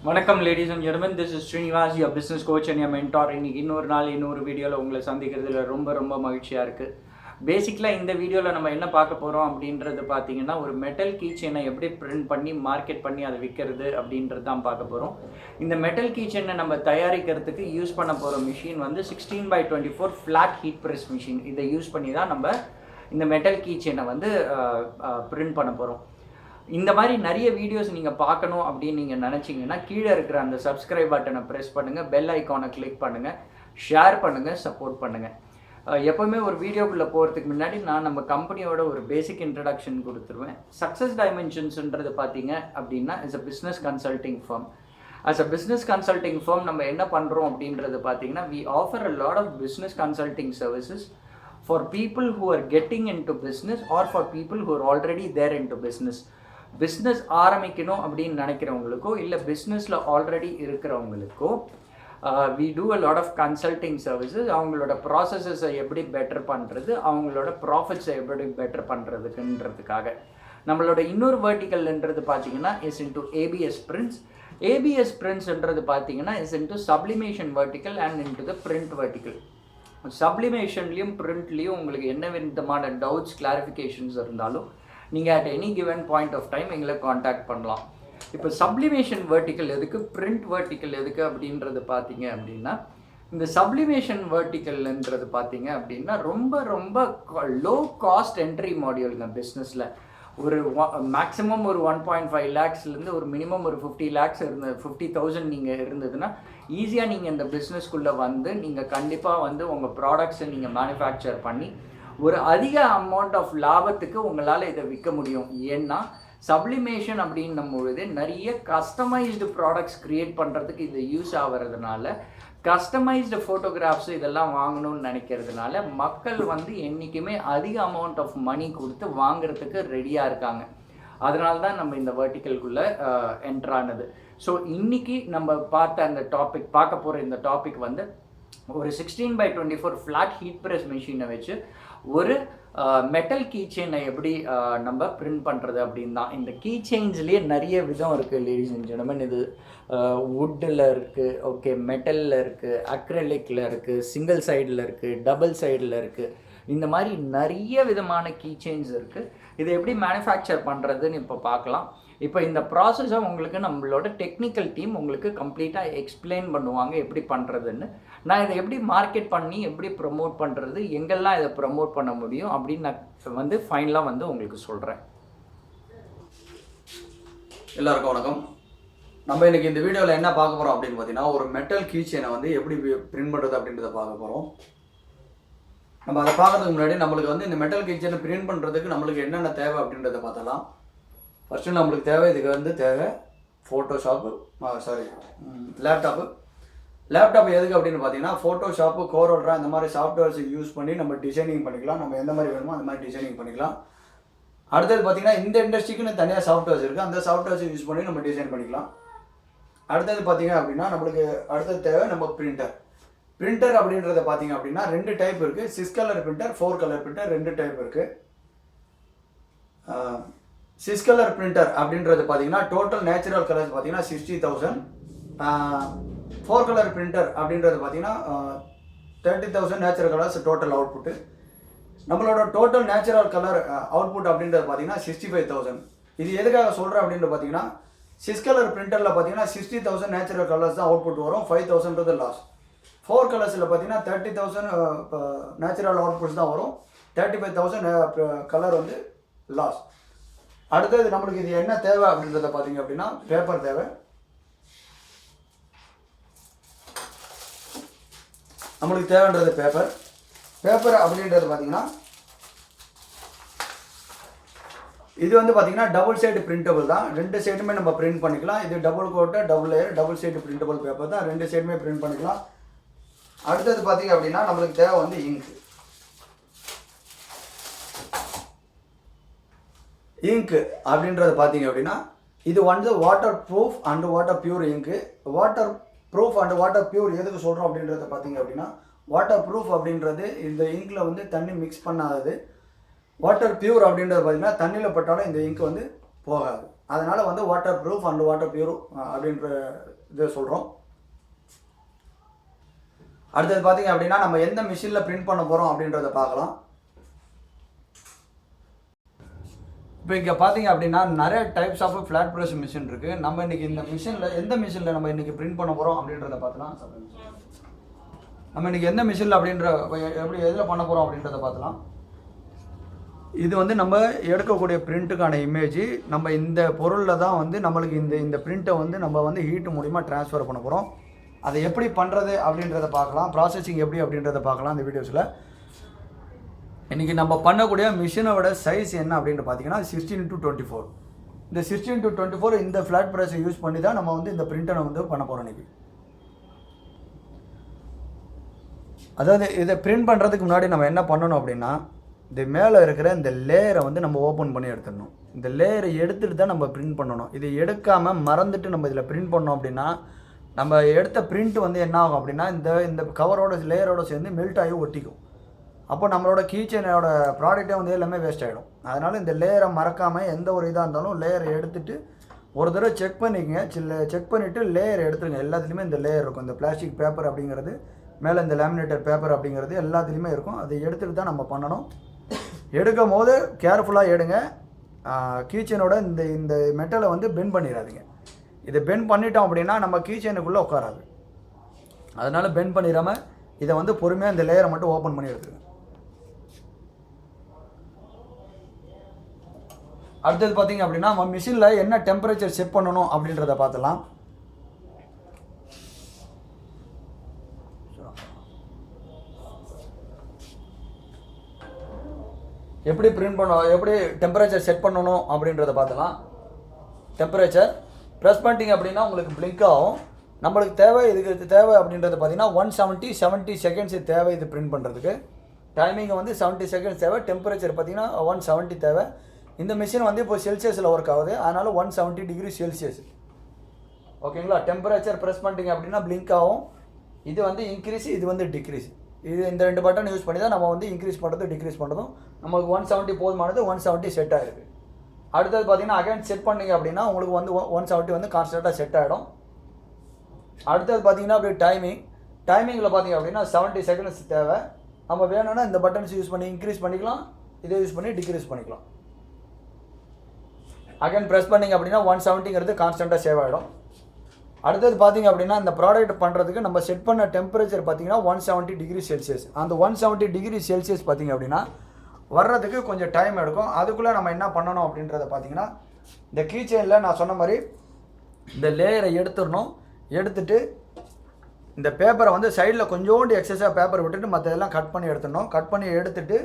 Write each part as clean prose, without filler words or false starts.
வணக்கம் ladies and gentlemen, this is Srinivas, your business coach and your mentor. இன்னைக்கு இன்னொரு நாள் இன்னொரு வீடியோவில் உங்களை சந்திக்கிறதுல ரொம்ப மகிழ்ச்சியாக இருக்குது. பேசிக்கலாக இந்த வீடியோவில் நம்ம என்ன பார்க்க போகிறோம் அப்படின்றது பார்த்தீங்கன்னா, ஒரு மெட்டல் கீ செயினை எப்படி பிரிண்ட் பண்ணி மார்க்கெட் பண்ணி அதை விற்கிறது அப்படின்றது தான் பார்க்க போகிறோம். இந்த மெட்டல் கீ செயினை நம்ம தயாரிக்கிறதுக்கு யூஸ் பண்ண போகிற மிஷின் வந்து 16x24 flat heat press machine. இதை யூஸ் பண்ணி தான் நம்ம இந்த மெட்டல் கீ செயினை வந்து பிரிண்ட் பண்ண போகிறோம். இந்த மாதிரி நிறைய வீடியோஸ் நீங்கள் பார்க்கணும் அப்படின்னு நீங்கள் நினச்சிங்கன்னா கீழே இருக்கிற அந்த சப்ஸ்கிரைப் பட்டனை ப்ரெஸ் பண்ணுங்கள், பெல் ஐக்கானை கிளிக் பண்ணுங்கள், ஷேர் பண்ணுங்கள், சப்போர்ட் பண்ணுங்கள். எப்போவுமே ஒரு வீடியோக்குள்ளே போகிறதுக்கு முன்னாடி நான் நம்ம கம்பெனியோட ஒரு பேசிக் இன்ட்ரடக்ஷன் கொடுத்துருவேன். சக்ஸஸ் டைமென்ஷன்ஸ்ன்றது பார்த்தீங்க அப்படின்னா is a business consulting firm. As a business consulting firm நம்ம என்ன பண்ணுறோம் அப்படின்றது பார்த்தீங்கன்னா, we offer a lot of business consulting services for people who are getting into business or for people who are already there into business. Business ஆரம்பிக்கணும் அப்படின்னு நினைக்கிறவங்களுக்கோ இல்லை பிஸ்னஸில் ஆல்ரெடி இருக்கிறவங்களுக்கோ we do a lot of consulting services. அவங்களோட ப்ராசஸஸை எப்படி better பண்ணுறது, அவங்களோட ப்ராஃபிட்ஸை எப்படி பெட்டர் பண்ணுறதுக்குன்றதுக்காக. நம்மளோட இன்னொரு வேர்ட்டிக்கல்ன்றது பார்த்தீங்கன்னா is into ABS prints. ABS பிரிண்ட்ஸ்ன்றது பார்த்தீங்கன்னா is into sublimation vertical and into the print vertical. சப்ளிமேஷன்லேயும் பிரிண்ட்லேயும் உங்களுக்கு என்ன விதமான டவுட்ஸ் கிளாரிஃபிகேஷன்ஸ் இருந்தாலும் நீங்கள் at any given point of time எங்களை காண்டாக்ட் பண்ணலாம். இப்போ சப்ளிமேஷன் வேர்ட்டிக்கல் எதுக்கு, பிரிண்ட் வேர்ட்டிக்கல் எதுக்கு அப்படின்றது பார்த்தீங்க அப்படின்னா, இந்த சப்ளிமேஷன் வேர்ட்டிக்கல்ன்றது பார்த்தீங்க அப்படின்னா ரொம்ப லோ காஸ்ட் என்ட்ரி மாடியூலுங்க. பிஸ்னஸில் ஒரு மேக்ஸிமம் ஒரு 1.5 lakhsலேருந்து ஒரு மினிமம் ஒரு 50 lakhs 50,000 நீங்கள் இருந்ததுன்னா ஈஸியாக நீங்கள் இந்த பிஸ்னஸ்க்குள்ளே வந்து நீங்கள் கண்டிப்பாக வந்து உங்கள் ப்ராடக்ட்ஸை நீங்கள் மேனுஃபேக்சர் பண்ணி ஒரு அதிக அமௌண்ட் ஆஃப் லாபத்துக்கு உங்களால் இதை விற்க முடியும். ஏன்னா சப்ளிமேஷன் அப்படின்னும் பொழுது நிறைய கஸ்டமைஸ்டு ப்ராடக்ட்ஸ் க்ரியேட் பண்ணுறதுக்கு இது யூஸ் ஆகிறதுனால, கஸ்டமைஸ்டு ஃபோட்டோகிராஃப்ஸ் இதெல்லாம் வாங்கணும்னு நினைக்கிறதுனால மக்கள் வந்து என்றைக்குமே அதிக அமௌண்ட் ஆஃப் மணி கொடுத்து வாங்குறதுக்கு ரெடியாக இருக்காங்க. அதனால தான் நம்ம இந்த வேர்ட்டிக்கலுக்குள்ளே என்ட்ரானது. ஸோ இன்றைக்கி நம்ம பார்க்க போகிற இந்த டாபிக் வந்து ஒரு 16x24 ஃப்ளாட் ஹீட் ப்ரெஸ் மிஷினை வச்சு ஒரு மெட்டல் கீ செயினை எப்படி நம்ம பிரிண்ட் பண்ணுறது அப்படின்னு தான். இந்த கீ செயின்ஸ்லேயே நிறைய விதம் இருக்குது லேடிஸ் அண்ட் ஜென்டில்மேன். இது வுட்டில் இருக்குது, ஓகே, மெட்டலில் இருக்குது, அக்ரிலிக்கில் இருக்குது, சிங்கிள் சைடில் இருக்குது, டபுள் சைடில் இருக்குது. இந்த மாதிரி நிறைய விதமான கீ செயின்ஸ் இருக்குது. இதை எப்படி மேனுஃபேக்சர் பண்ணுறதுன்னு இப்போ பார்க்கலாம். இப்போ இந்த ப்ராசஸை உங்களுக்கு நம்மளோட டெக்னிக்கல் டீம் உங்களுக்கு கம்ப்ளீட்டாக எக்ஸ்பிளைன் பண்ணுவாங்க எப்படி பண்ணுறதுன்னு. நான் இதை எப்படி மார்க்கெட் பண்ணி எப்படி ப்ரமோட் பண்ணுறது, எங்கெல்லாம் இதை ப்ரமோட் பண்ண முடியும் அப்படின்னு நான் வந்து ஃபைனலாக வந்து உங்களுக்கு சொல்கிறேன். எல்லாருக்கும் வணக்கம். நம்ம இன்றைக்கி இந்த வீடியோவில் என்ன பார்க்க போகிறோம் அப்படின்னு பார்த்தீங்கன்னா, ஒரு மெட்டல் கீ செயினை வந்து எப்படி பிரிண்ட் பண்ணுறது அப்படின்றத பார்க்க போகிறோம். நம்ம அதை பார்க்கறதுக்கு முன்னாடி நம்மளுக்கு வந்து இந்த மெட்டல் கீ செயினை பிரிண்ட் பண்ணுறதுக்கு நம்மளுக்கு என்னென்ன தேவை அப்படின்றத பார்த்தலாம். ஃபஸ்ட்டு நம்மளுக்கு தேவை, இதுக்கு வந்து தேவை ஃபோட்டோஷாப்பு, லேப்டாப் எதுக்கு அப்படின்னு பார்த்தீங்கன்னா, ஃபோட்டோஷாப்பு, கோரோல்ரா இந்த மாதிரி சாஃப்ட்வேர்ஸ் யூஸ் பண்ணி நம்ம டிசைனிங் பண்ணிக்கலாம். நம்ம எந்த மாதிரி வேணுமோ அந்த மாதிரி டிசைனிங் பண்ணிக்கலாம். அடுத்தது பார்த்தீங்கன்னா, இந்த இண்டஸ்ட்ரிக்குன்னு தனியாக சாஃப்ட்வேர்ஸ் இருக்குது, அந்த சாஃப்ட்வேர்ஸ் யூஸ் பண்ணி நம்ம டிசைன் பண்ணிக்கலாம். அடுத்தது பார்த்தீங்க அப்படின்னா நம்மளுக்கு அடுத்தது தேவை நம்ம பிரிண்டர் அப்படின்றத பார்த்தீங்க அப்படின்னா 2 டைப் இருக்குது. 6 colour printer, 4 colour printer, 2 type இருக்குது. 6 கலர் பிரிண்டர் அப்படின்றது பார்த்தீங்கன்னா டோட்டல் நேச்சுரல் கலர்ஸ் பார்த்தீங்கன்னா 60,000. 4 கலர் பிரிண்டர் அப்படின்றது பார்த்தீங்கன்னா 30,000 நேச்சுரல் கலர்ஸ் டோட்டல் அவுட்புட்டு. நம்மளோட டோட்டல் நேச்சுரல் கலர் அவுட்புட் அப்படின்றது பார்த்தீங்கன்னா 65,000. இது எதுக்காக சொல்கிறேன் அப்படின்றது பார்த்தீங்கன்னா, 6 கலர் பிரிண்டரில் பார்த்தீங்கன்னா 60,000 நேச்சுரல் கலர்ஸ் தான் அவுட்புட் வரும், 5,000 லாஸ். 4 கலர்ஸில் பார்த்தீங்கன்னா 30,000 நேச்சுரல் அவுட்புட்ஸ் தான் வரும், 35,000 கலர் வந்து லாஸ். அடுத்தது நம்மளுக்கு இது என்ன தேவை அப்படின்றத பார்த்தீங்க அப்படின்னா, பேப்பர் தேவை. நம்மளுக்கு தேவைன்றது பேப்பர் அப்படின்றது பார்த்தீங்கன்னா, இது வந்து பார்த்தீங்கன்னா டபுள் சைடு பிரிண்டபிள் தான். 2 சைடுமே நம்ம பிரிண்ட் பண்ணிக்கலாம். இது டபுள் கோட்டை, double layer, double side printable paper தான். 2 சைடுமே பிரிண்ட் பண்ணிக்கலாம். அடுத்தது பார்த்தீங்க அப்படின்னா நம்மளுக்கு தேவை வந்து இங்கு அப்படின்றது பார்த்தீங்க அப்படின்னா, இது வந்து waterproof and water pure இங்கு. Waterproof and water pure எதுக்கு சொல்கிறோம் அப்படின்றத பார்த்தீங்க அப்படின்னா, வாட்டர் ப்ரூஃப் அப்படின்றது இந்த இங்கில் வந்து தண்ணி மிக்ஸ் பண்ணாதது. வாட்டர் பியூர் அப்படின்றது பார்த்தீங்கன்னா தண்ணியில் பட்டாலும் இந்த இங்க் வந்து போகாது. அதனால் வந்து waterproof and water pure அப்படின்ற இதை சொல்கிறோம். அடுத்தது பார்த்தீங்க அப்படின்னா நம்ம எந்த மிஷினில் பிரிண்ட் பண்ண போகிறோம் அப்படின்றத பார்க்கலாம். இப்போ இங்கே பார்த்தீங்க அப்படின்னா நிறைய types of flat press machine இருக்குது. நம்ம இன்றைக்கி இந்த மிஷினில் எந்த மிஷினில் நம்ம இன்றைக்கி பிரிண்ட் பண்ண போகிறோம் அப்படின்றத பார்த்துலாம். நம்ம இன்றைக்கி எந்த மிஷினில் எப்படி எதில் பண்ண போகிறோம் அப்படின்றத பார்த்துலாம். இது வந்து நம்ம எடுக்கக்கூடிய பிரிண்ட்டுக்கான இமேஜ். நம்ம இந்த பொருளில் தான் வந்து நம்மளுக்கு இந்த பிரிண்ட்டை வந்து நம்ம வந்து ஹீட்டு மூலிமா ட்ரான்ஸ்ஃபர் பண்ண போகிறோம். அதை எப்படி பண்ணுறது அப்படின்றத பார்க்கலாம். ப்ராசஸிங் எப்படி அப்படின்றத பார்க்கலாம் இந்த வீடியோஸில். இன்றைக்கி நம்ம பண்ணக்கூடிய மிஷினோட சைஸ் என்ன அப்படின்னு பார்த்தீங்கன்னா 16x24. இந்த 16x24 இந்த ஃப்ளாட் ப்ரெஸ்ஸை யூஸ் பண்ணி தான் நம்ம வந்து இந்த பிரிண்டரை வந்து பண்ண போகிறோம் இன்றைக்கி. அதாவது இதை பிரிண்ட் பண்ணுறதுக்கு முன்னாடி நம்ம என்ன பண்ணணும் அப்படின்னா, இது மேலே இருக்கிற இந்த லேயரை வந்து நம்ம ஓப்பன் பண்ணி எடுத்துடணும். இந்த லேயரை எடுத்துகிட்டு தான் நம்ம பிரிண்ட் பண்ணணும். இதை எடுக்காமல் மறந்துட்டு நம்ம இதில் பிரிண்ட் பண்ணோம் அப்படின்னா நம்ம எடுத்த பிரிண்ட் வந்து என்ன ஆகும் அப்படின்னா இந்த கவரோட லேயரோட சேர்ந்து மெல்ட் ஆகி ஒட்டிக்கும். அப்போ நம்மளோட கீச்சனோட ப்ராடக்டே வந்து எல்லாமே வேஸ்ட் ஆகிடும். அதனால் இந்த லேயரை மறக்காமல் எந்த ஒரு இதாக இருந்தாலும் லேயரை எடுத்துகிட்டு ஒரு தடவை செக் பண்ணிக்கங்க. செக் பண்ணிவிட்டு லேயர் எடுத்துருங்க. எல்லாத்துலேயுமே இந்த லேயர் இருக்கும். இந்த பிளாஸ்டிக் பேப்பர் அப்படிங்கிறது, மேலே இந்த லேமினேட்டர் பேப்பர் அப்படிங்கிறது எல்லாத்துலேயுமே இருக்கும். அதை எடுத்துகிட்டு தான் நம்ம பண்ணணும். எடுக்கும் போது கேர்ஃபுல்லாக எடுங்க. கீச்சனோட இந்த மெட்டலை வந்து பெண்ட் பண்ணிடாதீங்க. இதை பெண்ட் பண்ணிட்டோம் அப்படின்னா நம்ம கீச்சனுக்குள்ளே உட்காராது. அதனால் பெண்ட் பண்ணிடாமல் இதை வந்து பொறுமையாக இந்த லேயரை மட்டும் ஓப்பன் பண்ணி எடுத்துருங்க. அடுத்தது பார்த்தீங்க அப்படின்னா நம்ம மிஷினில் என்ன டெம்பரேச்சர் செட் பண்ணணும் அப்படின்றத பார்த்துலாம். எப்படி எப்படி டெம்பரேச்சர் செட் பண்ணணும் அப்படின்றத பார்த்துலாம். டெம்பரேச்சர் ப்ரெஸ் பண்ணிட்டீங்க அப்படின்னா உங்களுக்கு பிளிங்க் ஆகும். நம்மளுக்கு இதுக்கு தேவை அப்படின்றது பார்த்தீங்கன்னா 170 செகண்ட்ஸ் தேவை இது பிரிண்ட் பண்ணுறதுக்கு. டைமிங் வந்து 70 செகண்ட்ஸ் தேவை. டெம்பரேச்சர் பார்த்தீங்கன்னா 170 தேவை. இந்த மிஷின் வந்து இப்போ செல்சியஸில் ஒர்க் ஆகுது. அதனால் 170 டிகிரி செல்சியஸ். ஓகேங்களா. டெம்பரேச்சர் ப்ரெஸ் பண்ணிட்டீங்க அப்படின்னா பிளிங்க் ஆகும். இது வந்து இன்க்ரீஸ், இது வந்து டிக்ரீஸ். இந்த 2 பட்டன் யூஸ் பண்ணி தான் நம்ம வந்து இன்க்ரீஸ் பண்ணுறது டிக்ரீஸ் பண்ணுறதும். நமக்கு 170 போதுமானது. 170 செட் ஆகிருக்கு. அடுத்தது பார்த்தீங்கன்னா அகைன் செட் பண்ணிங்க அப்படின்னா உங்களுக்கு வந்து 170 வந்து கான்ஸ்டண்ட்டாக செட் ஆகிடும். அடுத்தது பார்த்தீங்கன்னா அப்படி டைமிங்கில் பார்த்தீங்க அப்படின்னா 70 செகண்ட்ஸ் தேவை. நம்ம வேணும்னா இந்த பட்டன்ஸ் யூஸ் பண்ணி இன்க்ரீஸ் பண்ணிக்கலாம், இதை யூஸ் பண்ணி டிக்ரீஸ் பண்ணிக்கலாம். அகைன் ப்ரெஸ் பண்ணிங்க அப்படின்னா 170ங்கிறது கான்ஸ்டண்ட்டாக சேவ் ஆகிடும். அடுத்தது பார்த்தீங்க அப்படின்னா இந்த ப்ராடக்ட் பண்ணுறதுக்கு நம்ம செட் பண்ண டெம்பரேச்சர் பார்த்தீங்கன்னா 170 டிகிரி செல்சியஸ். அந்த 170 டிகிரி செல்சியஸ் பார்த்தீங்க அப்படின்னா வர்றதுக்கு கொஞ்சம் டைம் எடுக்கும். அதுக்குள்ளே நம்ம என்ன பண்ணணும் அப்படின்றத பார்த்தீங்கன்னா இந்த கீச்செயினில் நான் சொன்ன மாதிரி இந்த லேயரை எடுத்துடணும். எடுத்துட்டு இந்த பேப்பரை வந்து சைடில் கொஞ்சோண்டு எக்ஸஸாக பேப்பர் விட்டுட்டு மற்ற இதெல்லாம் கட் பண்ணி எடுத்துடணும். கட் பண்ணி எடுத்துட்டு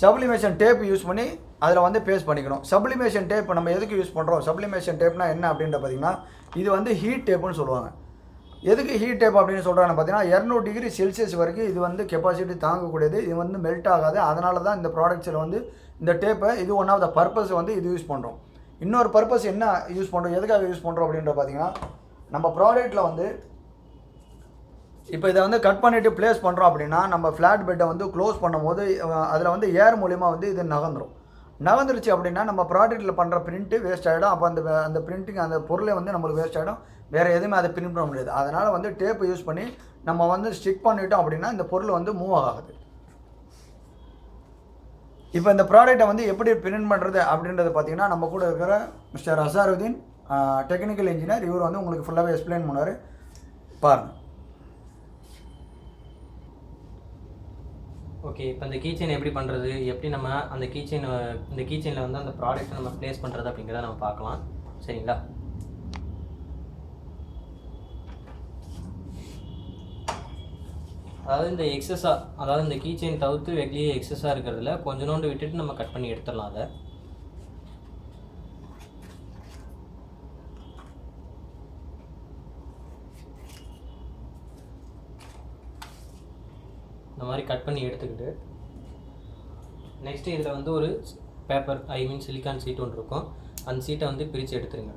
சப்ளிமேஷன் டேப் யூஸ் பண்ணி அதில் வந்து பேஸ்ட் பண்ணிக்கணும். சப்ளிமேஷன் டேப் நம்ம எதுக்கு யூஸ் பண்ணுறோம்? சப்ளிமேஷன் டேப்னா என்ன அப்படின்ற பார்த்தீங்கன்னா இது வந்து ஹீட் டேப்புன்னு சொல்லுவாங்க. எதுக்கு ஹீட் டேப் அப்படின்னு சொல்கிறாங்கன்னு பார்த்தீங்கன்னா 200 டிகிரி செல்சியஸ் வரைக்கும் இது வந்து கெப்பாசிட்டி தாங்கக்கூடியது. இது வந்து மெல்ட் ஆகாது. அதனால தான் இந்த ப்ராடக்ட்ஸில் வந்து இந்த டேப்பை இது ஒன் ஆஃப் த பர்பஸ் வந்து இது யூஸ் பண்ணுறோம். இன்னொரு பர்பஸ் என்ன யூஸ் பண்ணுறோம், எதுக்காக யூஸ் பண்ணுறோம் அப்படின்ற பார்த்தீங்கன்னா நம்ம ப்ராடக்ட்டில் வந்து இப்போ இதை வந்து கட் பண்ணிவிட்டு ப்ளேஸ் பண்ணுறோம் அப்படின்னா நம்ம ஃப்ளாட் பெட்டை வந்து க்ளோஸ் பண்ணும்போது அதில் வந்து ஏர் மூலிமா வந்து இது நகர்ந்துருச்சு அப்படின்னா நம்ம ப்ராடக்ட்டில் பண்ணுற பிரிண்ட்டு வேஸ்ட் ஆகிடும். அப்போ அந்த பிரிண்டிங் அந்த பொருளை வந்து நம்மளுக்கு வேஸ்ட் ஆகிடும். வேறு எதுவுமே அதை பிரிண்ட் பண்ண முடியாது. அதனால் வந்து டேப்பு யூஸ் பண்ணி நம்ம வந்து ஸ்டிக் பண்ணிட்டோம் அப்படின்னா இந்த பொருள் வந்து மூவ் ஆகாது. இப்போ இந்த ப்ராடக்ட்டை வந்து எப்படி பிரிண்ட் பண்ணுறது அப்படின்றது பார்த்தீங்கன்னா நம்ம கூட இருக்கிற மிஸ்டர் அசாருதீன் டெக்னிக்கல் இன்ஜினியர், இவர் வந்து உங்களுக்கு ஃபுல்லாகவே எக்ஸ்பிளைன் பண்ணார். பாருங்கள். ஓகே, இப்போ இந்த கீச்செயின் எப்படி பண்ணுறது, எப்படி நம்ம அந்த கீச்செயினில் வந்து அந்த ப்ராடக்ட்டை நம்ம ப்ளேஸ் பண்ணுறது அப்படிங்கிறத நம்ம பார்க்கலாம். சரிங்களா? அதாவது இந்த கீச்செயின் தவிர்த்து வெளியே எக்ஸஸாக இருக்கிறதுல கொஞ்சோண்டு விட்டுட்டு நம்ம கட் பண்ணி எடுத்துடலாம். அதை இந்த மாதிரி கட் பண்ணி எடுத்துக்கிட்டு நெக்ஸ்ட்டு இதில் வந்து ஒரு பேப்பர் சிலிக்கான் சீட் ஒன்று இருக்கும். அந்த சீட்டை வந்து பிரித்து எடுத்துருங்க.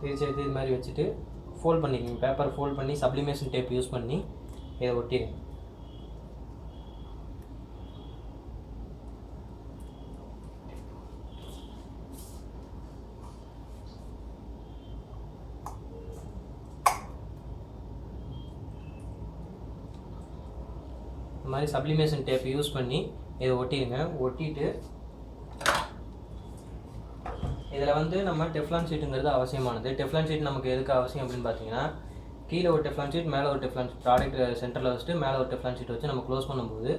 பிரித்து எடுத்து இது மாதிரி வச்சுட்டு ஃபோல்ட் பண்ணிக்கோங்க. பேப்பர் ஃபோல்ட் பண்ணி சப்ளிமேஷன் டேப் யூஸ் பண்ணி இதை ஒட்டிடுங்க. இந்த மாதிரி சப்ளிமேஷன் டேப் யூஸ் பண்ணி இதை ஒட்டிடுங்க. ஒட்டிட்டு இதில் வந்து நம்ம டெஃப்லான் ஷீட்டுங்கிறது அவசியமானது. டெஃப்லான் ஷீட் நமக்கு எதுக்கு அவசியம் அப்படின்னு பார்த்தீங்கன்னா, கீழே ஒரு டெஃப்லான் ஷீட், மேலே ஒரு டெஃப்லான் ஷீட், ப்ராடக்ட் சென்டரில் வச்சுட்டு மேலே ஒரு டெஃப்லான் ஷீட் வச்சு நம்ம க்ளோஸ் பண்ணும்போது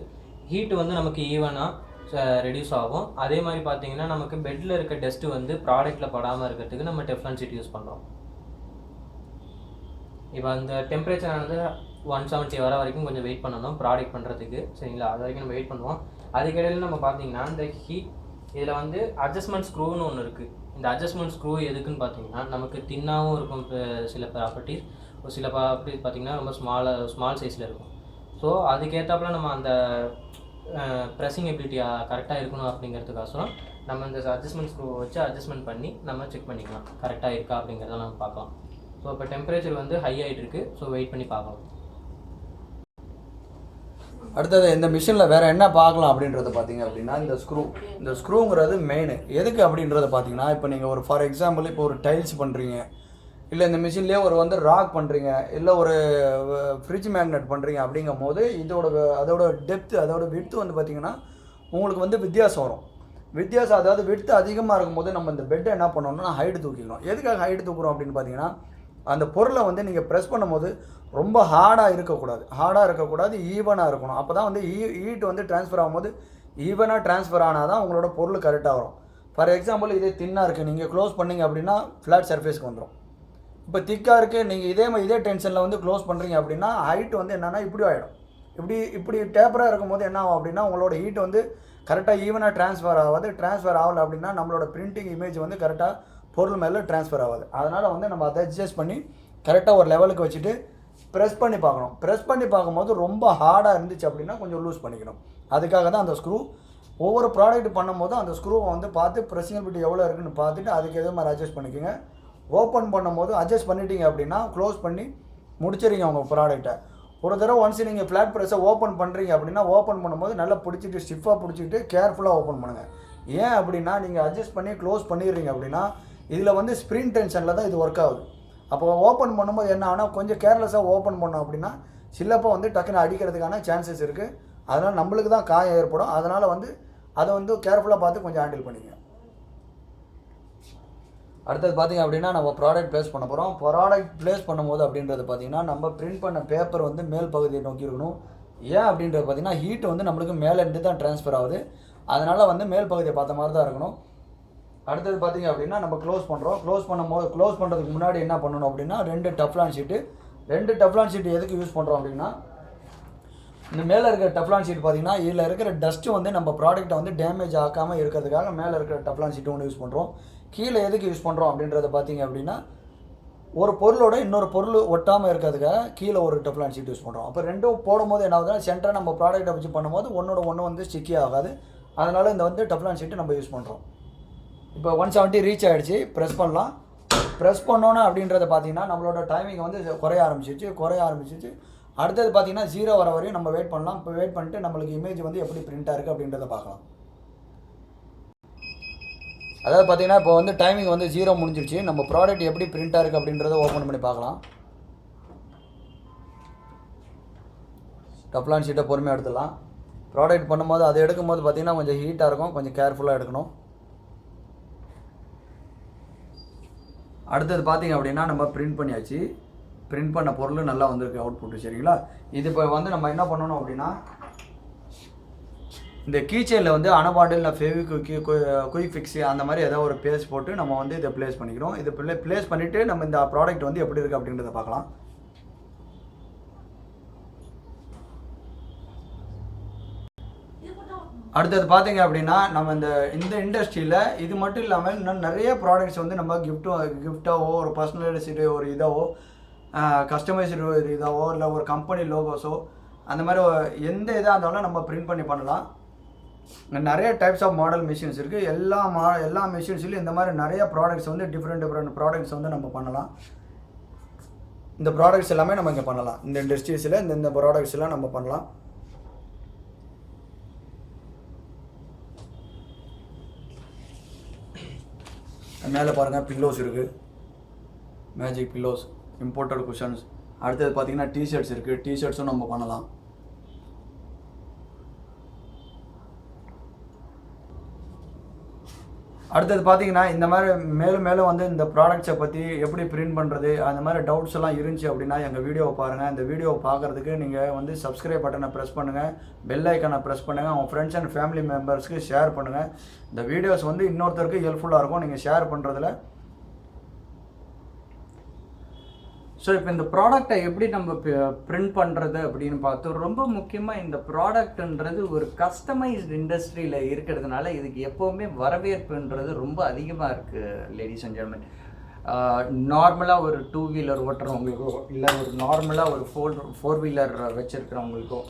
ஹீட்டு வந்து நமக்கு ஈவனாக ரெடியூஸ் ஆகும். அதே மாதிரி பார்த்தீங்கன்னா நமக்கு பெட்டில் இருக்க டஸ்ட்டு வந்து ப்ராடக்ட்டில் படாமல் இருக்கிறதுக்கு நம்ம டெஃப்லான் ஷீட் யூஸ் பண்ணுறோம். இப்போ அந்த டெம்பரேச்சர் ஆனது 170 வர வரைக்கும் கொஞ்சம் வெயிட் பண்ணணும் ப்ராடக்ட் பண்ணுறதுக்கு. சரிங்களா, அது வரைக்கும் நம்ம வெயிட் பண்ணுவோம். அதுக்கிடையில் நம்ம பார்த்தீங்கன்னா இந்த ஹீட் இதில் வந்து அட்ஜஸ்ட்மெண்ட் ஸ்க்ரூன்னு ஒன்று இருக்குது. இந்த அட்ஜஸ்ட்மெண்ட் ஸ்க்ரூ எதுக்குன்னு பார்த்தீங்கன்னா, நமக்கு தின்னாகவும் இருக்கும் சில ப்ராப்பர்ட்டிஸ், ஒரு சில ப்ராப்பர்ட்டிஸ் பார்த்தீங்கன்னா ரொம்ப ஸ்மால் சைஸில் இருக்கும். ஸோ அதுக்கேற்றாப்புல நம்ம அந்த ப்ரெஸ்ஸிங் எபிலிட்டி கரெக்டாக இருக்கணும் அப்படிங்கிறதுக்கோசரம் நம்ம இந்த அட்ஜஸ்ட்மெண்ட் ஸ்க்ரூவை வச்சு அட்ஜஸ்ட்மெண்ட் பண்ணி நம்ம செக் பண்ணிக்கலாம் கரெக்டாக இருக்கா அப்படிங்கிறத நம்ம பார்க்கலாம். ஸோ இப்போ டெம்பரேச்சர் வந்து ஹை ஆகிட்டு இருக்குது. ஸோ வெயிட் பண்ணி பார்க்கலாம். அடுத்தது இந்த மிஷினில் வேறு என்ன பார்க்கலாம் அப்படின்றத பார்த்தீங்க அப்படின்னா, இந்த ஸ்க்ரூங்கிறது மெயின். எதுக்கு அப்படின்றத பார்த்தீங்கன்னா, இப்போ நீங்கள் ஒரு ஃபார் எக்ஸாம்பிள் இப்போ ஒரு டைல்ஸ் பண்ணுறீங்க, இல்லை இந்த மிஷின்லேயே ஒரு வந்து ராக் பண்ணுறீங்க, இல்லை ஒரு ஃப்ரிட்ஜ் மேக்னெட் பண்ணுறீங்க அப்படிங்கும் போது அதோட டெப்த்து அதோட விட்த்து வந்து பார்த்திங்கன்னா உங்களுக்கு வந்து வித்தியாசம் வரும். அதாவது விட்த்து அதிகமாக இருக்கும்போது நம்ம இந்த பெட்டை என்ன பண்ணணும்னா ஹைட்டு தூக்கிக்கணும். எதுக்காக ஹைட்டு தூக்குறோம் அப்படின்னு பார்த்தீங்கன்னா, அந்த பொருளை வந்து நீங்கள் ப்ரெஸ் பண்ணும்போது ரொம்ப ஹார்டாக இருக்கக்கூடாது, ஈவனாக இருக்கணும். அப்போ தான் வந்து ஹீட் வந்து ட்ரான்ஸ்ஃபர் ஆகும்போது ஈவனாக ட்ரான்ஸ்ஃபர் ஆனால் தான் உங்களோட பொருள் கரெக்டாக வரும். ஃபார் எக்ஸாம்பிள் இதே தின்னாக இருக்குது, நீங்கள் க்ளோஸ் பண்ணிங்க அப்படின்னா ஃப்ளாட் சர்ஃபேஸ்க்கு வந்துடும். இப்போ திக்காக இருக்குது, நீங்கள் இதே டென்ஷனில் வந்து க்ளோஸ் பண்ணுறீங்க அப்படின்னா ஹைட் வந்து என்னென்னா இப்படி ஆகிடும். இப்படி டேப்பராக இருக்கும்போது என்ன ஆகும் அப்படின்னா உங்களோட ஹீட் வந்து கரெக்டாக ஈவனாக ட்ரான்ஸ்ஃபர் ஆகலை அப்படின்னா நம்மளோட பிரிண்டிங் இமேஜ் வந்து கரெக்டாக பொருள் மேலே ட்ரான்ஸ்ஃபர் ஆகாது. அதனால் வந்து நம்ம அதை அட்ஜஸ்ட் பண்ணி கரெக்டாக ஒரு லெவலுக்கு வச்சுட்டு ப்ரெஸ் பண்ணி பார்க்கணும். ப்ரெஸ் பண்ணி பார்க்கும்போது ரொம்ப ஹார்டாக இருந்துச்சு அப்படின்னா கொஞ்சம் லூஸ் பண்ணிக்கணும். அதுக்காக தான் அந்த ஸ்க்ரூ ஒவ்வொரு ப்ராடக்ட் பண்ணும்போது அந்த ஸ்க்ரூவை வந்து பார்த்து ப்ரெஸ்ஸிங்கபிலிட்டி எவ்வளோ இருக்குன்னு பார்த்துட்டு அதுக்கு எது மாதிரி அட்ஜஸ்ட் பண்ணிக்கோங்க. ஓப்பன் பண்ணும்போது அட்ஜஸ்ட் பண்ணிட்டீங்க அப்படின்னா க்ளோஸ் பண்ணி முடிச்சிடுங்க உங்கள் ப்ராடக்ட்டை. ஒரு தடவை ஒன்ஸ் நீங்கள் ஃப்ளாட் ப்ரெஸ்ஸை ஓப்பன் பண்ணுறீங்க அப்படின்னா ஓப்பன் பண்ணும்போது நல்லா பிடிச்சிட்டு ஸ்டிஃபாக பிடிச்சிட்டு கேர்ஃபுல்லாக ஓப்பன் பண்ணுங்கள். ஏன் அப்படின்னா நீங்கள் அட்ஜஸ்ட் பண்ணி க்ளோஸ் பண்ணிடுறீங்க அப்படின்னா இதில் வந்து ஸ்ப்ரிங் டென்ஷனில் தான் இது ஒர்க் ஆகுது. அப்போ ஓப்பன் பண்ணும்போது என்ன ஆனால் கொஞ்சம் கேர்லெஸ்ஸாக ஓப்பன் பண்ணோம் அப்படின்னா சில்லப்போ வந்து டக்குன்னு அடிக்கிறதுக்கான சான்சஸ் இருக்குது. அதனால் நம்மளுக்கு தான் காயம் ஏற்படும். அதனால் வந்து அதை வந்து கேர்ஃபுல்லாக பார்த்து கொஞ்சம் ஹேண்டில் பண்ணிங்க. அடுத்தது பார்த்திங்க அப்படின்னா நம்ம ப்ராடக்ட் ப்ளேஸ் பண்ண போகிறோம். ப்ராடக்ட் ப்ளேஸ் பண்ணும்போது அப்படின்றது பார்த்திங்கன்னா நம்ம பிரிண்ட் பண்ண பேப்பர் வந்து மேல் பகுதியை நோக்கி இருக்கணும். ஏன் அப்படின்றது பார்த்திங்கன்னா ஹீட் வந்து நம்மளுக்கு மேலேருந்து தான் ட்ரான்ஸ்ஃபர் ஆகுது. அதனால் வந்து மேல் பகுதியை பார்த்த மாதிரி தான் இருக்கணும். அடுத்தது பார்த்திங்க அப்படின்னா நம்ம க்ளோஸ் பண்ணுறதுக்கு முன்னாடி என்ன பண்ணணும் அப்படின்னா ரெண்டு டெஃப்லான் ஷீட்டு எதுக்கு யூஸ் பண்ணுறோம் அப்படின்னா, இந்த மேலே இருக்கிற டெஃப்லான் ஷீட் பார்த்திங்கன்னா இதில் இருக்கிற டஸ்ட்டு வந்து நம்ம ப்ராடக்ட்டை வந்து டேமேஜ் ஆக்காமல் இருக்கிறதுக்காக மேலே இருக்கிற டெஃப்லான் ஷீட்டு ஒன்று யூஸ் பண்ணுறோம். கீழே எதுக்கு யூஸ் பண்ணுறோம் அப்படின்றத பார்த்திங்க அப்படின்னா ஒரு பொருளோட இன்னொரு பொருள் ஒட்டாமல் இருக்கிறதுக்காக கீழே ஒரு டெஃப்லான் ஷீட் யூஸ் பண்ணுறோம். அப்போ ரெண்டும் போடும்போது என்ன ஆகுதுன்னா சென்டராக நம்ம ப்ராடக்ட்டை வச்சு பண்ணும்போது ஒன்று வந்து ஸ்டிக்கி ஆகாது. அதனால் இந்த வந்து டெஃப்லான் ஷீட்டு நம்ம யூஸ் பண்ணுறோம். இப்போ 170 ரீச் ஆகிடுச்சு. ப்ரெஸ் பண்ணலாம். ப்ரெஸ் பண்ணோன்னே அப்படின்றத பார்த்தீங்கன்னா நம்மளோட டைமிங் வந்து குறைய ஆரம்பிச்சிச்சு. அடுத்தது பார்த்தீங்கன்னா 0 வர வரையும் நம்ம வெயிட் பண்ணலாம். இப்போ வெயிட் பண்ணிட்டு நம்மளுக்கு இமேஜ் வந்து எப்படி பிரிண்ட்டாக இருக்குது அப்படின்றத பார்க்கலாம். அதாவது பார்த்தீங்கன்னா இப்போ வந்து டைமிங் வந்து 0 முடிஞ்சிருச்சு. நம்ம ப்ராடக்ட் எப்படி பிரிண்ட்டாக இருக்குது அப்படின்றத ஓப்பன் பண்ணி பார்க்கலாம். டெஃப்லான் ஷீட்டை பொறுமையாக எடுத்துடலாம். ப்ராடக்ட் பண்ணும்போது அதை எடுக்கும்போது பார்த்தீங்கன்னா கொஞ்சம் ஹீட்டாக இருக்கும், கொஞ்சம் கேர்ஃபுல்லாக எடுக்கணும். அடுத்தது பார்த்திங்க அப்படின்னா நம்ம பிரிண்ட் பண்ணியாச்சு. பிரிண்ட் பண்ண பொருள் நல்லா வந்திருக்கு அவுட்புட்டு. சரிங்களா, இது இப்போ வந்து நம்ம என்ன பண்ணணும் அப்படின்னா இந்த கீச்செயினில் வந்து அனபாண்டில் இல்லை குயிக் ஃபிக்ஸு அந்த மாதிரி ஏதாவது ஒரு பேஸ்ட் போட்டு நம்ம வந்து இதை ப்ளேஸ் பண்ணிக்கிறோம். இதை ப்ளேஸ் பண்ணிவிட்டு நம்ம இந்த ப்ராடக்ட் வந்து எப்படி இருக்குது அப்படின்றத பார்க்கலாம். அடுத்தது பார்த்தீங்க அப்படின்னா நம்ம இந்த இண்டஸ்ட்ரியில் இது மட்டும் இல்லாமல் இன்னும் நிறைய ப்ராடக்ட்ஸ் வந்து நம்ம கிஃப்டாவோ ஒரு பர்சனலைஸ்டு ஒரு இதாவோ கஸ்டமைஸ்டு ஒரு இதாவோ இல்லை ஒரு கம்பெனி லோகோஸோ அந்த மாதிரி எந்த இதாக இருந்தாலும் நம்ம பிரிண்ட் பண்ணி பண்ணலாம். நிறைய டைப்ஸ் ஆஃப் மாடல் மிஷின்ஸ் இருக்குது. எல்லா மிஷின்ஸ்லையும் இந்த மாதிரி நிறைய ப்ராடக்ட்ஸ் வந்து டிஃப்ரெண்ட் ப்ராடக்ட்ஸ் வந்து நம்ம பண்ணலாம். இந்த ப்ராடக்ட்ஸ் எல்லாமே நம்ம இங்கே பண்ணலாம். இந்த இண்டஸ்ட்ரீஸில் இந்த ப்ராடக்ட்ஸ் எல்லாம் நம்ம பண்ணலாம். மேலே பாருங்கள் பில்லோஸ் இருக்குது, மேஜிக் பில்லோஸ், இம்போர்ட்டட் குஷன்ஸ். அடுத்தது பார்த்தீங்கன்னா டிஷர்ட்ஸ் இருக்குது, டிஷர்ட்ஸும் நம்ம பண்ணலாம். அடுத்தது பார்த்தீங்கன்னா இந்த மாதிரி மேலும் மேலும் வந்து இந்த ப்ராடக்ட்ஸை பற்றி எப்படி பிரிண்ட் பண்ணுறது அந்த மாதிரி டவுட்ஸ் எல்லாம் இருந்துச்சு அப்படின்னா எங்கள் வீடியோவை பாருங்கள். இந்த வீடியோவை பார்க்குறதுக்கு நீங்கள் வந்து சப்ஸ்கிரைப் பட்டனை ப்ரெஸ் பண்ணுங்கள், பெல் ஐக்கனை ப்ரெஸ் பண்ணுங்கள், உங்கள் ஃப்ரெண்ட்ஸ் அண்ட் ஃபேமிலி மெம்பர்ஸ்க்கு ஷேர் பண்ணுங்கள். இந்த வீடியோஸ் வந்து இன்னொருத்தருக்கு ஹெல்ப்ஃபுல்லாக இருக்கும் நீங்கள் ஷேர் பண்ணுறதுல. ஸோ இப்போ இந்த ப்ராடக்டை எப்படி நம்ம பிரிண்ட் பண்ணுறது அப்படின்னு பார்த்தோம். ரொம்ப முக்கியமாக இந்த ப்ராடக்ட்ன்றது ஒரு கஸ்டமைஸ்டு இண்டஸ்ட்ரியில் இருக்கிறதுனால இதுக்கு எப்போவுமே வரவேற்புன்றது ரொம்ப அதிகமாக இருக்குது. லேடிஸ் அண்ட் ஜென்டில்மென், நார்மலாக ஒரு 2 வீலர் ஓட்டுறவங்களுக்கோ இல்லை ஒரு நார்மலாக ஒரு 4 வீலர் வச்சுருக்கிறவங்களுக்கோ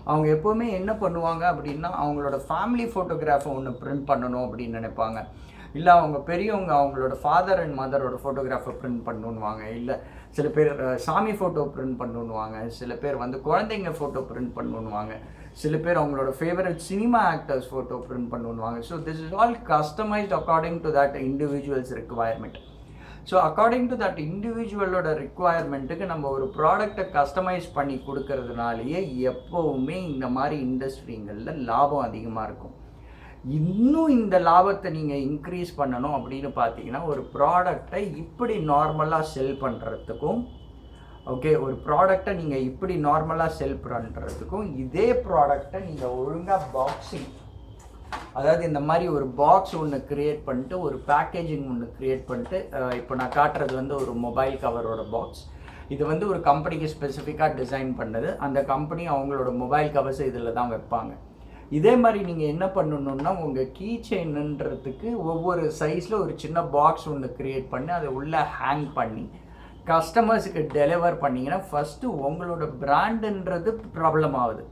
அவங்க எப்போவுமே என்ன பண்ணுவாங்க அப்படின்னா அவங்களோட ஃபேமிலி ஃபோட்டோகிராஃபை ஒன்று பிரிண்ட் பண்ணணும் அப்படின்னு நினைப்பாங்க. இல்லை அவங்க பெரியவங்க அவங்களோட ஃபாதர் அண்ட் மதரோட ஃபோட்டோகிராஃபை பிரிண்ட் பண்ணணுன்னுவாங்க. இல்லை சில பேர் சாமி ஃபோட்டோ பிரிண்ட் பண்ணணுன்னுவாங்க. சில பேர் வந்து குழந்தைங்க ஃபோட்டோ பிரிண்ட் பண்ணணுன்னுவாங்க. சில பேர் அவங்களோட favourite cinema actors photo print பண்ணணுன்னுவாங்க. So this is all customised according to that individuals requirement. So according to that இண்டிவிஜுவலோட ரிக்குவயர்மெண்ட்டுக்கு நம்ம ஒரு ப்ராடக்டை கஸ்டமைஸ் பண்ணி கொடுக்கறதுனாலேயே எப்போவுமே இந்த மாதிரி இண்டஸ்ட்ரிங்களில் லாபம் அதிகமாக இருக்கும். இன்னும் இந்த லாபத்தை நீங்கள் இன்க்ரீஸ் பண்ணணும் அப்படின்னு பார்த்தீங்கன்னா ஒரு ப்ராடக்டை இப்படி நார்மலாக செல் பண்ணுறதுக்கும் ஒரு ப்ராடக்டை நீங்கள் இப்படி நார்மலாக செல் பண்ணுறதுக்கும் இதே ப்ராடக்டை நீங்கள் ஒழுங்காக பாக்ஸிங், அதாவது இந்த மாதிரி ஒரு பாக்ஸ் ஒன்று க்ரியேட் பண்ணிட்டு ஒரு பேக்கேஜிங் ஒன்று க்ரியேட் பண்ணிட்டு, இப்போ நான் காட்டுறது வந்து ஒரு மொபைல் கவரோட பாக்ஸ். இது வந்து ஒரு கம்பெனிக்கு ஸ்பெசிஃபிக்காக டிசைன் பண்ணது. அந்த கம்பெனி அவங்களோட மொபைல் கவர்ஸை இதில் தான் வைப்பாங்க. இதே மாதிரி நீங்கள் என்ன பண்ணணுன்னா உங்கள் கீ செயின்ன்றதுக்கு ஒவ்வொரு சைஸில் ஒரு சின்ன பாக்ஸ் ஒன்று க்ரியேட் பண்ணி அதை உள்ளே ஹேங் பண்ணி கஸ்டமர்ஸுக்கு டெலிவர் பண்ணிங்கன்னா ஃபஸ்ட்டு உங்களோட பிராண்டுன்றது ப்ராப்ளம் ஆகுது.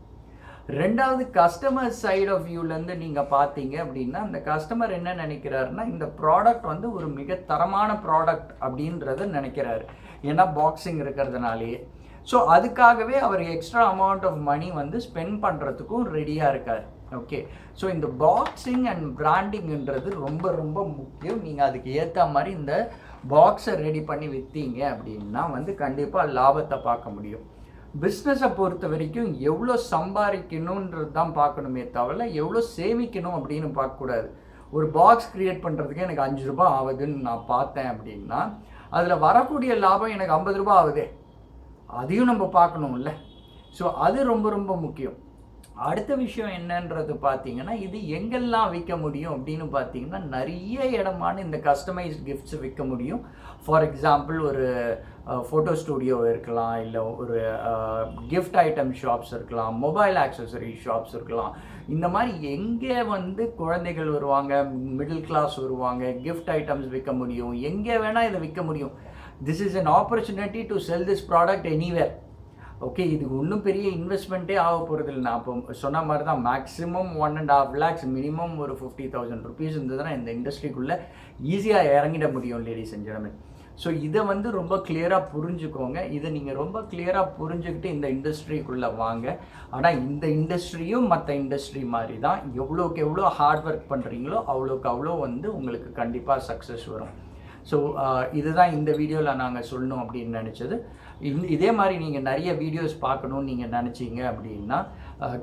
ரெண்டாவது கஸ்டமர் சைட் ஆஃப் வியூலேருந்து நீங்கள் பார்த்தீங்க அப்படின்னா அந்த கஸ்டமர் என்ன நினைக்கிறாருன்னா இந்த ப்ராடக்ட் வந்து ஒரு மிக தரமான ப்ராடக்ட் அப்படின்றத நினைக்கிறாரு, ஏன்னா பாக்ஸிங் இருக்கிறதுனாலேயே. ஸோ அதுக்காகவே hour extra amount of money வந்து ஸ்பெண்ட் பண்ணுறதுக்கும் ரெடியாக இருக்கார். ஓகே, ஸோ இந்த பாக்ஸிங் அண்ட் பிராண்டிங்ன்றது ரொம்ப ரொம்ப முக்கியம். நீங்கள் அதுக்கு ஏற்ற மாதிரி இந்த பாக்ஸை ரெடி பண்ணி விற்றீங்க அப்படின்னா வந்து கண்டிப்பாக லாபத்தை பார்க்க முடியும். பிஸ்னஸை பொறுத்த வரைக்கும் எவ்வளோ சம்பாதிக்கணுன்றது தான் பார்க்கணுமே தவிர எவ்வளோ சேமிக்கணும் அப்படின்னு பார்க்கக்கூடாது. ஒரு பாக்ஸ் க்ரியேட் பண்ணுறதுக்கு எனக்கு 5 ரூபாய் ஆகுதுன்னு நான் பார்த்தேன் அப்படின்னா அதில் வரக்கூடிய லாபம் எனக்கு 50 ரூபாய் ஆகுதே, அதையும் நம்ம பார்க்கணும்ல. ஸோ அது ரொம்ப ரொம்ப முக்கியம். அடுத்த விஷயம் என்னன்றது பார்த்தீங்கன்னா இது எங்கெல்லாம் விற்க முடியும் அப்படின்னு பார்த்தீங்கன்னா நிறைய இடமான இந்த கஸ்டமைஸ்ட் கிஃப்ட்ஸ் விற்க முடியும். ஃபார் எக்ஸாம்பிள் ஒரு ஃபோட்டோ ஸ்டூடியோ இருக்கலாம், இல்லை ஒரு கிஃப்ட் ஐட்டம் ஷாப்ஸ் இருக்கலாம், மொபைல் ஆக்சசரி ஷாப்ஸ் இருக்கலாம். இந்த மாதிரி எங்கே வந்து குழந்தைகள் வருவாங்க, மிடில் கிளாஸ் வருவாங்க, கிஃப்ட் ஐட்டம்ஸ் விற்க முடியும், எங்கே வேணால் இதை விற்க முடியும். This is an opportunity to sell this product anywhere. Okay, இதுக்கு ஒன்றும் பெரிய இன்வெஸ்ட்மெண்ட்டே ஆக போகிறது இல்லை. நான் இப்போ சொன்ன மாதிரி தான் மேக்ஸிமம் 1.5 lakhs, மினிமம் ஒரு 50,000 rupees இருந்ததுன்னா இந்த இண்டஸ்ட்ரிக்குள்ளே ஈஸியாக இறங்கிட முடியும் லேடிஸ் அண்ட் ஜென்டில்மென். ஸோ இதை வந்து ரொம்ப கிளியராக புரிஞ்சுக்கோங்க. இதை நீங்கள் ரொம்ப கிளியராக புரிஞ்சுக்கிட்டு இந்த இண்டஸ்ட்ரிக்குள்ளே வாங்க. ஆனால் இந்த இண்டஸ்ட்ரியும் மற்ற இண்டஸ்ட்ரி மாதிரி தான், எவ்வளோக்கு எவ்வளோ ஹார்ட் ஒர்க் பண்ணுறீங்களோ அவ்வளோக்கு அவ்வளோ வந்து உங்களுக்கு கண்டிப்பாக சக்ஸஸ் வரும். ஸோ இதுதான் இந்த வீடியோவில் நாங்கள் சொல்லணும் அப்படின்னு நினச்சது. இதே மாதிரி நீங்கள் நிறைய வீடியோஸ் பார்க்கணுன்னு நீங்கள் நினச்சிங்க அப்படின்னா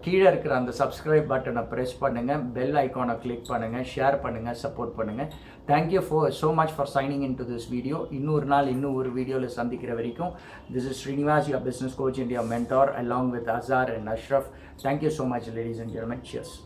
கீழே இருக்கிற அந்த சப்ஸ்கிரைப் பட்டனை ப்ரெஸ் பண்ணுங்கள், பெல் ஐக்கானை கிளிக் பண்ணுங்கள், ஷேர் பண்ணுங்கள், சப்போர்ட் பண்ணுங்கள். Thank you so much for signing in to this video. இன்னொரு நாள் இன்னும் ஒரு வீடியோவில் சந்திக்கிற வரைக்கும் this is Srinivas, your business coach and your mentor, along with Azhar and Ashraf. Thank you so much ladies and gentlemen. Cheers.